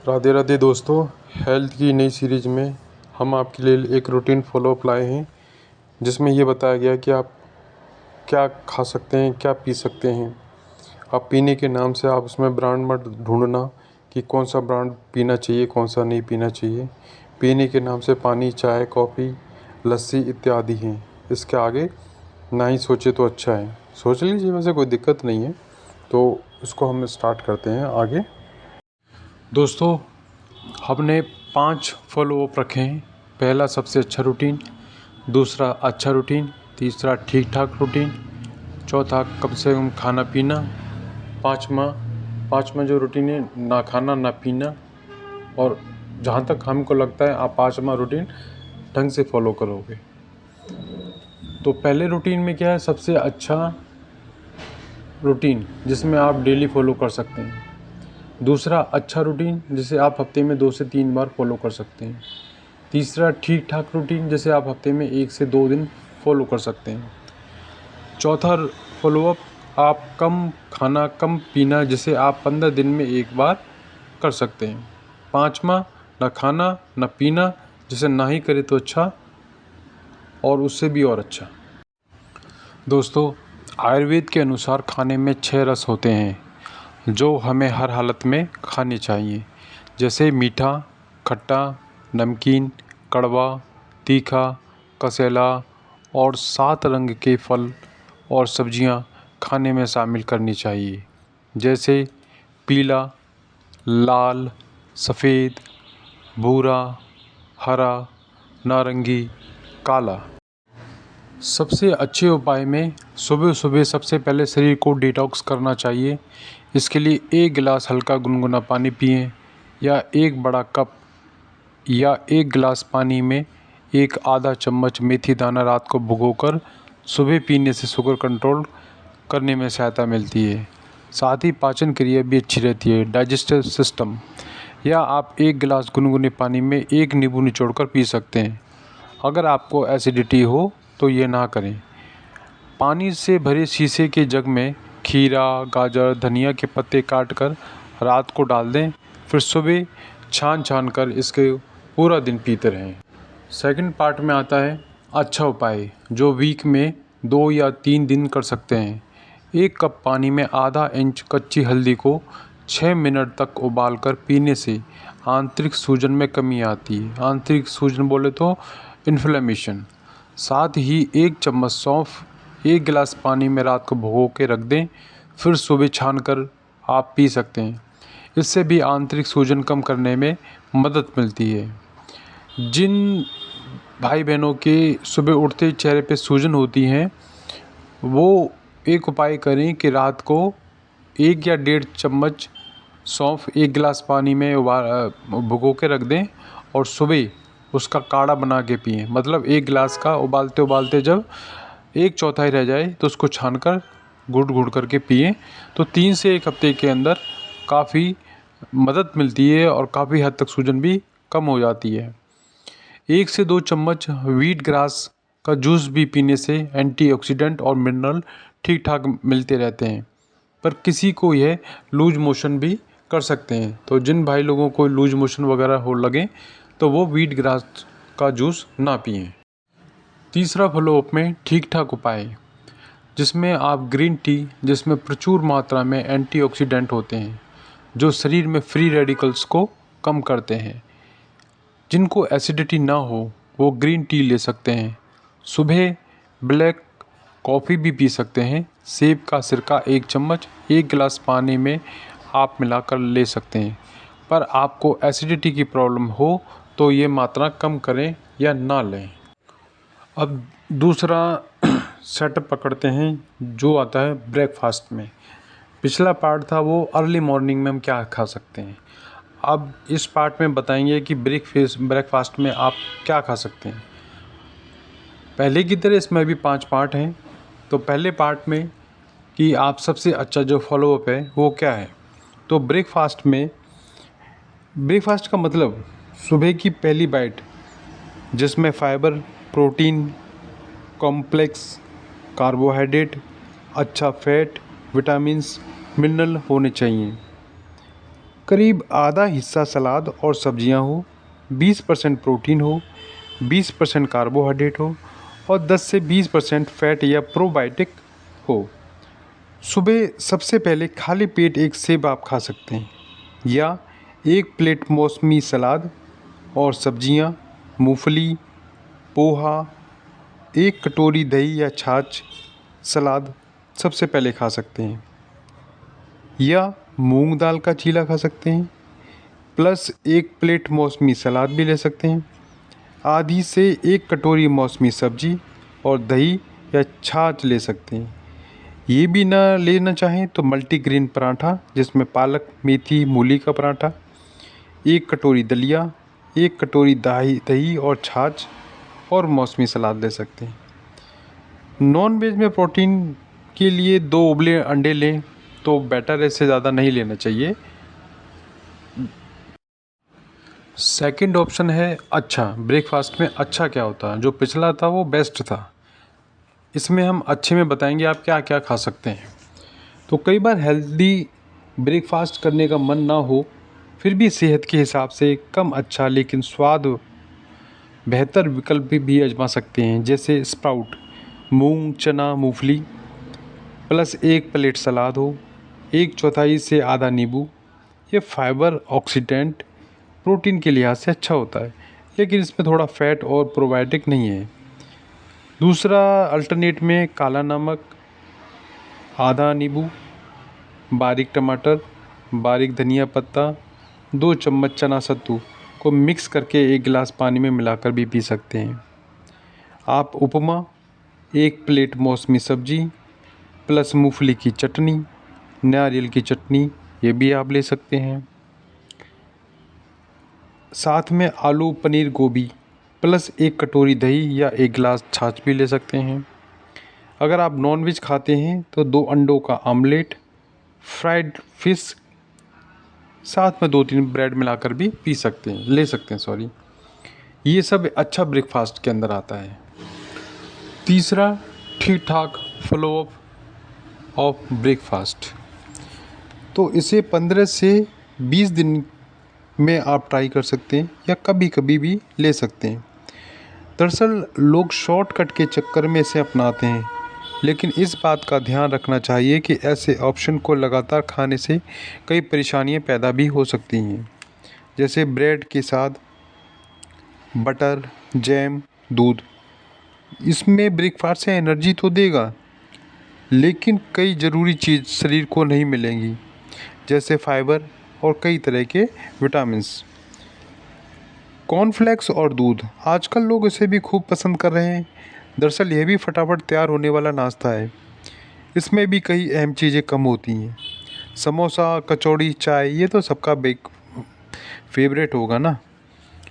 राधे राधे दोस्तों, हेल्थ की नई सीरीज़ में हम आपके लिए एक रूटीन फॉलोअप लाए हैं जिसमें ये बताया गया कि आप क्या खा सकते हैं, क्या पी सकते हैं। आप पीने के नाम से आप उसमें ब्रांड मत ढूंढना कि कौन सा ब्रांड पीना चाहिए, कौन सा नहीं पीना चाहिए। पीने के नाम से पानी, चाय, कॉफ़ी, लस्सी इत्यादि हैं। इसके आगे ना ही सोचे तो अच्छा है। सोच लीजिए, वैसे कोई दिक्कत नहीं है। तो इसको हम स्टार्ट करते हैं आगे। दोस्तों, हमने 5 फॉलोअप रखे हैं। पहला सबसे अच्छा रूटीन, दूसरा अच्छा रूटीन, तीसरा ठीक ठाक रूटीन, चौथा कम से कम खाना पीना, पाँचवा जो रूटीन है ना खाना ना पीना। और जहाँ तक हमको लगता है आप 5वां रूटीन ढंग से फॉलो करोगे। तो पहले रूटीन में क्या है, सबसे अच्छा रूटीन जिसमें आप डेली फॉलो कर सकते हैं। दूसरा अच्छा रूटीन जिसे आप हफ्ते में 2 से 3 बार फॉलो कर सकते हैं। तीसरा ठीक ठाक रूटीन जिसे आप हफ्ते में 1 से 2 दिन फॉलो कर सकते हैं। चौथा फॉलोअप आप कम खाना कम पीना जिसे आप 15 दिन में 1 बार कर सकते हैं। पाँचवा ना खाना ना पीना जिसे ना ही करे तो अच्छा और उससे भी और अच्छा। दोस्तों, आयुर्वेद के अनुसार खाने में 6 रस होते हैं जो हमें हर हालत में खाने चाहिए, जैसे मीठा, खट्टा, नमकीन, कड़वा, तीखा, कसेला और 7 रंग के फल और सब्जियां खाने में शामिल करनी चाहिए, जैसे पीला, लाल, सफ़ेद, भूरा, हरा, नारंगी, काला। सबसे अच्छे उपाय में सुबह सुबह सबसे पहले शरीर को डिटॉक्स करना चाहिए। इसके लिए 1 गिलास हल्का गुनगुना पानी पिएं या एक बड़ा कप या 1 गिलास पानी में एक आधा चम्मच मेथी दाना रात को भिगोकर सुबह पीने से शुगर कंट्रोल करने में सहायता मिलती है। साथ ही पाचन क्रिया भी अच्छी रहती है, डाइजेस्टिव सिस्टम। या आप 1 गिलास गुनगुने पानी में 1 नींबू निचोड़कर पी सकते हैं। अगर आपको एसिडिटी हो तो ये ना करें। पानी से भरे शीशे के जग में खीरा, गाजर, धनिया के पत्ते काटकर रात को डाल दें, फिर सुबह छान कर इसके पूरा दिन पीते रहें। सेकंड पार्ट में आता है अच्छा उपाय, जो वीक में 2 या 3 दिन कर सकते हैं। 1 कप पानी में आधा इंच कच्ची हल्दी को 6 मिनट तक उबालकर पीने से आंतरिक सूजन में कमी आती है। आंतरिक सूजन बोले तो इन्फ्लेमेशन। साथ ही 1 चम्मच सौंफ 1 गिलास पानी में रात को भिगो के रख दें, फिर सुबह छानकर आप पी सकते हैं। इससे भी आंतरिक सूजन कम करने में मदद मिलती है। जिन भाई बहनों के सुबह उठते ही चेहरे पे सूजन होती हैं, वो एक उपाय करें कि रात को 1 या 1.5 चम्मच सौंफ 1 गिलास पानी में भिगो के रख दें और सुबह उसका काढ़ा बना के पिएं। मतलब 1 गिलास का उबालते उबालते जब 1/4 रह जाए तो उसको छानकर घुट घुट करके पिएं। तो 3 से 1 हफ्ते के अंदर काफ़ी मदद मिलती है और काफ़ी हद तक सूजन भी कम हो जाती है। 1 से 2 चम्मच व्हीट ग्रास का जूस भी पीने से एंटीऑक्सीडेंट और मिनरल ठीक ठाक मिलते रहते हैं। पर किसी को यह लूज मोशन भी कर सकते हैं, तो जिन भाई लोगों को लूज मोशन वगैरह हो लगे तो वो व्हीट ग्रास का जूस ना पिएं। तीसरा फॉलोअप में ठीक ठाक उपाय, जिसमें आप ग्रीन टी, जिसमें प्रचुर मात्रा में एंटीऑक्सीडेंट होते हैं जो शरीर में फ्री रेडिकल्स को कम करते हैं। जिनको एसिडिटी ना हो वो ग्रीन टी ले सकते हैं। सुबह ब्लैक कॉफ़ी भी पी सकते हैं। सेब का सिरका 1 चम्मच 1 गिलास पानी में आप मिलाकर ले सकते हैं। पर आपको एसिडिटी की प्रॉब्लम हो तो ये मात्रा कम करें या ना लें। अब दूसरा सेटअप पकड़ते हैं जो आता है ब्रेकफास्ट में। पिछला पार्ट था वो अर्ली मॉर्निंग में हम क्या खा सकते हैं। अब इस पार्ट में बताएंगे कि ब्रेकफास्ट में आप क्या खा सकते हैं। पहले की तरह इसमें भी 5 पार्ट हैं। तो पहले पार्ट में कि आप सबसे अच्छा जो फॉलोअप है वो क्या है। तो ब्रेकफास्ट का मतलब सुबह की पहली बाइट जिसमें फाइबर, प्रोटीन, कॉम्प्लेक्स कार्बोहाइड्रेट, अच्छा फैट, विटामिन्स, मिनरल होने चाहिए। करीब आधा हिस्सा सलाद और सब्जियां हो, 20% प्रोटीन हो, 20% कार्बोहाइड्रेट हो और 10 से 20% फैट या प्रोबायोटिक हो। सुबह सबसे पहले खाली पेट एक सेब आप खा सकते हैं या एक प्लेट मौसमी सलाद और सब्जियां, मूंगफली, पोहा, एक कटोरी दही या छाछ सलाद सबसे पहले खा सकते हैं या मूंग दाल का चीला खा सकते हैं, प्लस एक प्लेट मौसमी सलाद भी ले सकते हैं, आधी से एक कटोरी मौसमी सब्जी और दही या छाछ ले सकते हैं। ये भी ना लेना चाहें तो मल्टीग्रेन पराठा जिसमें पालक, मेथी, मूली का पराठा, एक कटोरी दलिया, एक कटोरी दही और छाछ और मौसमी सलाद ले सकते हैं। नॉन वेज में प्रोटीन के लिए 2 उबले अंडे लें तो बेटर है, इससे ज़्यादा नहीं लेना चाहिए। सेकंड ऑप्शन है अच्छा। ब्रेकफास्ट में अच्छा क्या होता है? जो पिछला था वो बेस्ट था, इसमें हम अच्छे में बताएंगे आप क्या क्या खा सकते हैं। तो कई बार हेल्दी ब्रेकफास्ट करने का मन ना हो, फिर भी सेहत के हिसाब से कम अच्छा लेकिन स्वाद बेहतर विकल्प भी आजमा सकते हैं, जैसे स्प्राउट, मूंग, चना, मूंगफली, प्लस एक प्लेट सलाद हो, एक चौथाई से आधा नींबू। ये फाइबर, ऑक्सीडेंट, प्रोटीन के लिहाज से अच्छा होता है, लेकिन इसमें थोड़ा फैट और प्रोबायोटिक नहीं है। दूसरा अल्टरनेट में काला नमक, आधा नींबू, बारीक टमाटर, बारीक धनिया पत्ता, 2 चम्मच चना सत्तू को मिक्स करके 1 गिलास पानी में मिलाकर भी पी सकते हैं। आप उपमा, एक प्लेट मौसमी सब्जी प्लस मूंगफली की चटनी, नारियल की चटनी, ये भी आप ले सकते हैं। साथ में आलू, पनीर, गोभी प्लस एक कटोरी दही या 1 गिलास छाछ भी ले सकते हैं। अगर आप नॉनवेज खाते हैं तो 2 अंडों का आमलेट, फ्राइड फिश, साथ में 2-3 ब्रेड मिलाकर भी ले सकते हैं सॉरी। ये सब अच्छा ब्रेकफास्ट के अंदर आता है। तीसरा, ठीक ठाक फ्लो ऑफ ब्रेकफास्ट। तो इसे 15 से 20 दिन में आप ट्राई कर सकते हैं या कभी कभी भी ले सकते हैं। दरअसल लोग शॉर्टकट के चक्कर में इसे अपनाते हैं, लेकिन इस बात का ध्यान रखना चाहिए कि ऐसे ऑप्शन को लगातार खाने से कई परेशानियां पैदा भी हो सकती हैं, जैसे ब्रेड के साथ बटर, जैम, दूध। इसमें ब्रेकफास्ट से एनर्जी तो देगा, लेकिन कई ज़रूरी चीज़ शरीर को नहीं मिलेंगी, जैसे फाइबर और कई तरह के विटामिन्स। कॉर्नफ्लेक्स और दूध, आजकल लोग इसे भी खूब पसंद कर रहे हैं। दरअसल यह भी फटाफट तैयार होने वाला नाश्ता है। इसमें भी कई अहम चीज़ें कम होती हैं। समोसा, कचौड़ी, चाय, ये तो सबका फेवरेट होगा ना।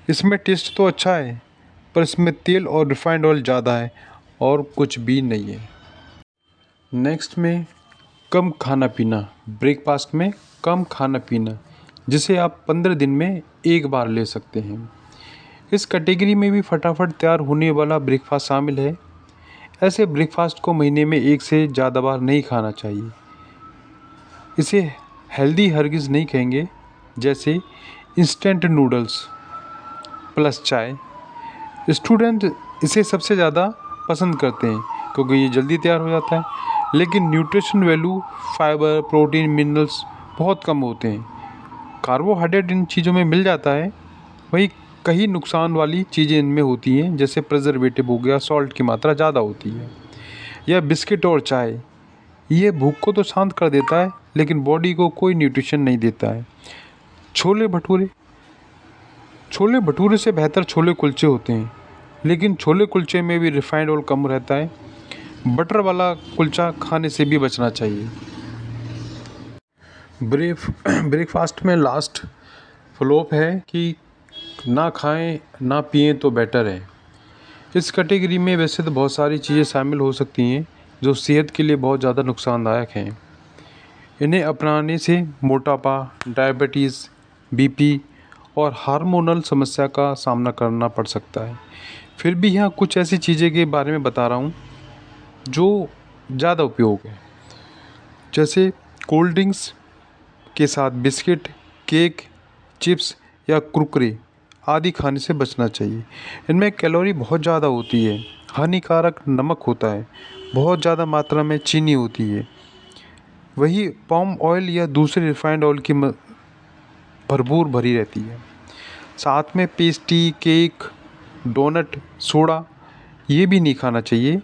इसमें टेस्ट तो अच्छा है, पर इसमें तेल और रिफाइंड ऑयल ज़्यादा है और कुछ भी नहीं है। नेक्स्ट में कम खाना पीना। ब्रेकफास्ट में कम खाना पीना, जिसे आप 15 दिन में एक बार ले सकते हैं। इस कैटेगरी में भी फटाफट तैयार होने वाला ब्रेकफास्ट शामिल है। ऐसे ब्रेकफास्ट को महीने में 1 से ज़्यादा बार नहीं खाना चाहिए। इसे हेल्दी हरगिज़ नहीं कहेंगे, जैसे इंस्टेंट नूडल्स प्लस चाय। स्टूडेंट इसे सबसे ज़्यादा पसंद करते हैं क्योंकि ये जल्दी तैयार हो जाता है, लेकिन nutrition value, fibre, protein, minerals बहुत कम होते हैं। कार्बोहाइड्रेट इन चीज़ों में मिल जाता है, वही कई नुकसान वाली चीज़ें इनमें होती हैं, जैसे प्रिजर्वेटिव हो गया, सॉल्ट की मात्रा ज़्यादा होती है। यह बिस्किट और चाय, ये भूख को तो शांत कर देता है, लेकिन बॉडी को कोई न्यूट्रिशन नहीं देता है। छोले भटूरे से बेहतर छोले कुलचे होते हैं, लेकिन छोले कुलचे में भी रिफाइंड ऑयल कम रहता है। बटर वाला कुलचा खाने से भी बचना चाहिए। ब्रेकफास्ट में लास्ट फ्लॉप है कि ना खाएं ना पिएं तो बेटर है। इस कैटेगरी में वैसे तो बहुत सारी चीज़ें शामिल हो सकती हैं जो सेहत के लिए बहुत ज़्यादा नुकसानदायक हैं। इन्हें अपनाने से मोटापा, डायबिटीज़, बीपी और हार्मोनल समस्या का सामना करना पड़ सकता है। फिर भी यहाँ कुछ ऐसी चीज़ें के बारे में बता रहा हूँ जो ज़्यादा उपयोग है, जैसे कोल्ड ड्रिंक्स के साथ बिस्किट, केक, चिप्स या कुरकुरे आदि खाने से बचना चाहिए। इनमें कैलोरी बहुत ज़्यादा होती है, हानिकारक नमक होता है, बहुत ज़्यादा मात्रा में चीनी होती है। वही पाम ऑयल या दूसरे रिफाइंड ऑयल की भरपूर भरी रहती है। साथ में पेस्ट्री, केक, डोनट, सोडा ये भी नहीं खाना चाहिए।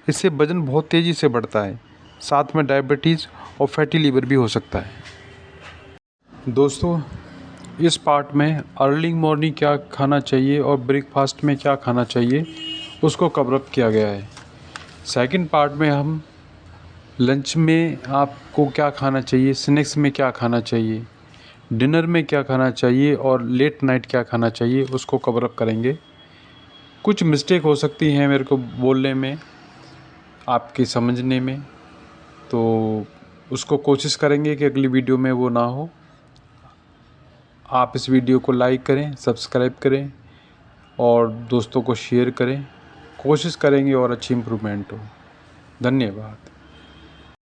इससे वज़न बहुत तेज़ी से बढ़ता है। साथ में डायबिटीज़ और फैटी लीवर भी हो सकता है। दोस्तों, इस पार्ट में अर्ली मॉर्निंग क्या खाना चाहिए और ब्रेकफास्ट में क्या खाना चाहिए उसको कवर अप किया गया है। सेकंड पार्ट में हम लंच में आपको क्या खाना चाहिए, स्नैक्स में क्या खाना चाहिए, डिनर में क्या खाना चाहिए और लेट नाइट क्या खाना चाहिए उसको कवर अप करेंगे। कुछ मिस्टेक हो सकती हैं मेरे को बोलने में, आपके समझने में, तो उसको कोशिश करेंगे कि अगली वीडियो में वो ना हो। आप इस वीडियो को लाइक करें, सब्सक्राइब करें और दोस्तों को शेयर करें। कोशिश करेंगे और अच्छी इम्प्रूवमेंट हो। धन्यवाद।